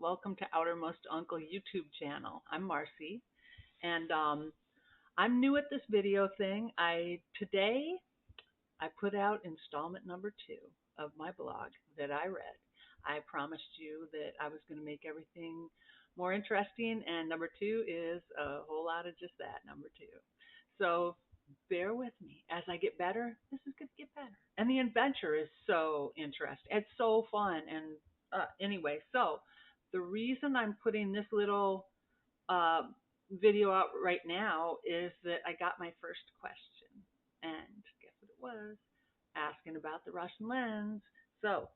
Welcome to Outermost Uncle YouTube channel. I'm Marcy, and I'm new at this video thing. Today I put out installment number 2 of my blog that I read. I promised you that I was going to make everything more interesting, and number 2 is a whole lot of just that, number 2. So bear with me. As I get better, this is going to get better. And the adventure is so interesting. It's so fun. And anyway, so the reason I'm putting this little uh, video out right now is that I got my first question. And guess what it was? Asking about the Russian lens. So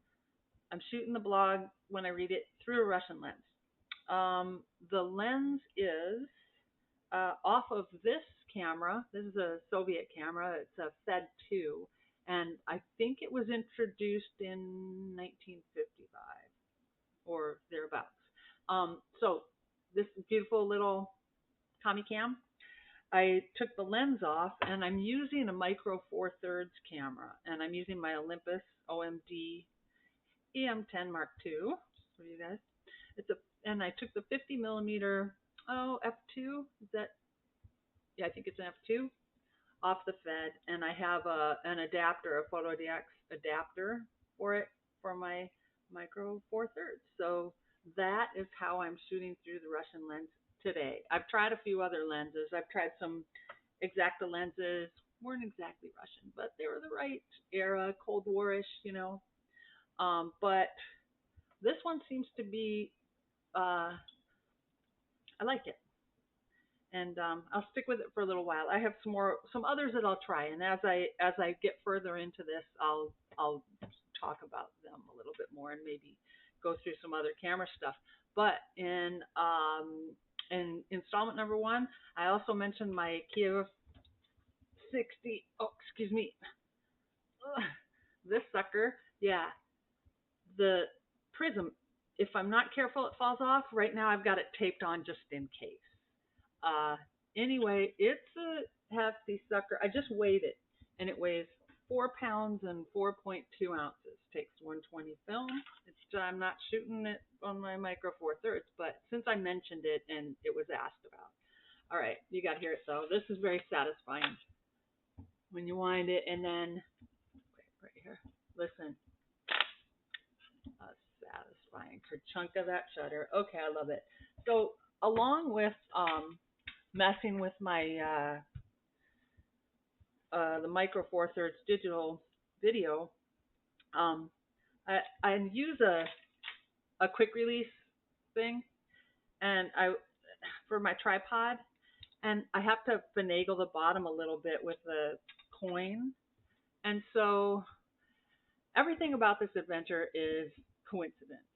I'm shooting the blog when I read it through a Russian lens. The lens is off of this camera. This is a Soviet camera. It's a Fed 2, and I think it was introduced in 1955 or thereabouts. So this beautiful little Tommy cam, I took the lens off, and I'm using a micro four thirds camera, and I'm using my Olympus OMD EM10 Mark II for you guys. And I took the 50 millimeter f2. Is that? Yeah, I think it's an f2 off the Fed, and I have an adapter, a Fotodiox adapter for it for my micro four thirds. So that is how I'm shooting through the Russian lens today. I've tried a few other lenses. I've tried some Exacta lenses, weren't exactly Russian, but they were the right era, Cold War-ish, but this one seems to be, I like it. And I'll stick with it for a little while. I have some others that I'll try, and as I get further into this, I'll talk about them a little bit more and maybe go through some other camera stuff. But in installment number 1, I also mentioned my Kiev 60. Oh, excuse me. Ugh, this sucker, yeah, the prism. If I'm not careful, it falls off. Right now, I've got it taped on just in case. Uh, anyway, it's a hefty sucker. I just weighed it, and it weighs 4 pounds and 4.2 ounces. Takes 120 film. I'm not shooting it on my micro four thirds, but since I mentioned it and it was asked about. All right, you got to hear it though. This is very satisfying when you wind it, and then right here. Listen, a satisfying chunk of that shutter. Okay, I love it. So along with messing with my the micro four thirds digital video, I use a quick release thing, and I for my tripod, and I have to finagle the bottom a little bit with the coin, and so everything about this adventure is coincidence.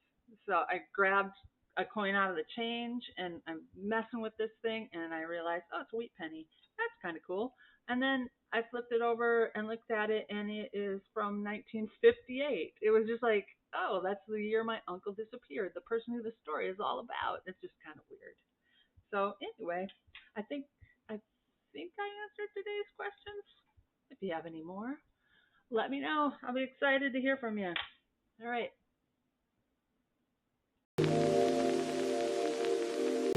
So I grabbed a coin out of the change, and I'm messing with this thing, and I realized, oh, it's a wheat penny. That's kind of cool. And then I flipped it over and looked at it, and it is from 1958. It was just like, oh, that's the year my uncle disappeared, the person who the story is all about. It's just kind of weird. So anyway, I think I answered today's questions. If you have any more, let me know. I'll be excited to hear from you. All right.